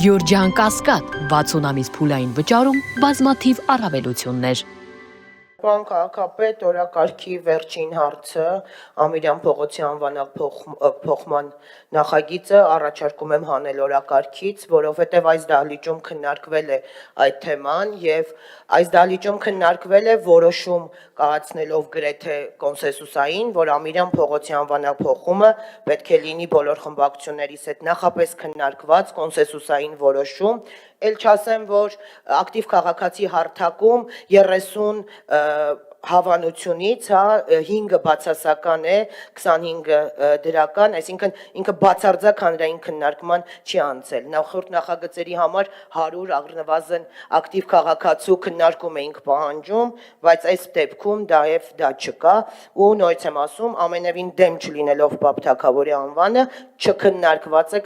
Գյորջյան Կասկադ 60 ամիս փուլային վճարում բազմաթիվ առավելություններ։ Պարոն քաղաքապետ, օրակարգի վերջին հարցը Ամիրյան Պողոսի անվանակ փոխման նախագիծը առաջարկում եմ հանել օրակարգից, որովհետև այս դահլիճում քննարկվել է այդ թեման եւ այս դահլիճում քննարկվել է որոշում կայացնելով գրեթե կոնսենսուսային, որ Ամիրյան Պողոսի անվանակ փոխումը պետք է լինի բոլոր խմբակցություններից հետ նախապես քննարկված կոնսենսուսային որոշում, ել չասեմ, որ ակտիվ քաղաքացի հարթակում 30 հավանությունից 5-ը բացասական է, 25-ը դրական, այսինքն ինքը բացարձակ հանրային քննարկման չի անցել։ Նախորդ նախագծերի համար 100 առնվազն ակտիվ քաղաքացու քննարկում էինք պահանջում, բայց այս դեպքում դա չկա, ու նորից եմ ասում, ամենևին դեմ չլինելով Պապ Թագավորի անվանը, չքննարկված է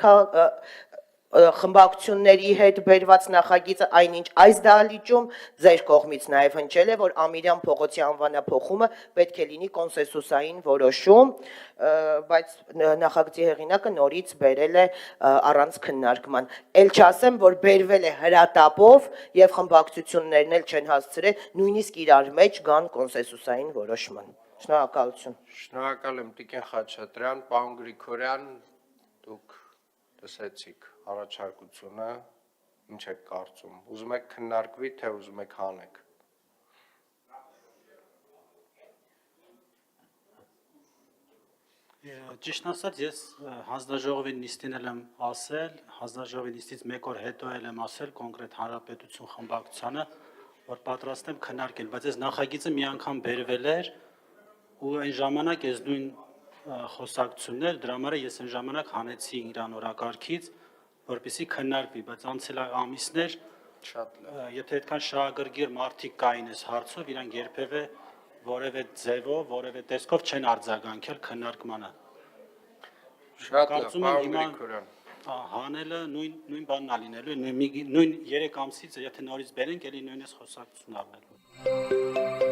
խմբակցությունների հետ բերված նախագիծը, այնինչ այս դահլիճում ձեր կողմից նաև հնչել է, որ Ամիրյան Պողոսի անվանափոխումը պետք է լինի կոնսենսուսային որոշում, բայց նախագծի հեղինակը նորից բերել է առանց քննարկման։ Ել չասեմ, որ բերվել է հրատապով եւ խմբակցություններն էլ չեն հասցրել նույնիսկ իրար մեջ գան կոնսենսուսային որոշման։ Շնորհակալություն։ Շնորհակալ եմ Տիկին Խաչատրյան, պարոն Գրիգորյան, դուք լսեցիք առաջարկությունը, ինչ եք կարծում, ուզում եք քննարկվի, թե ուզում եք հանեք։ Ճիշտ ասած, ես հանձնաժողովի նիստին եմ ասել, հանձնաժողովի նիստից մեկ օր հետո եմ ասել կոնկրետ Հանրապետություն խմբակցությանը, որ պատրաստ եմ քննարկել, բայց այս նախագիծը մի անգամ բերվել էր ու այն ժամանակ ես նույն խոսակցություններ, դրա համար ես այն ժամանակ հանեցի իրան օրակարգից, որպեսզի քննարկվի, բայց անցել ամիսներ, եթե այդքան շահագրգիռ մարդիկ կային այս հարցով, իրանք երբևէ որևէ ձևով, որևէ տեսքով չեն արձագանքել քննարկմանը։ Շատ լավ, պարոն Գրիգորյան։ Հանելը նույն բանն է լինելու, նույն 3 ամսից, եթե նորից բերենք, էլի նույնս խոսակցությունն առնելու։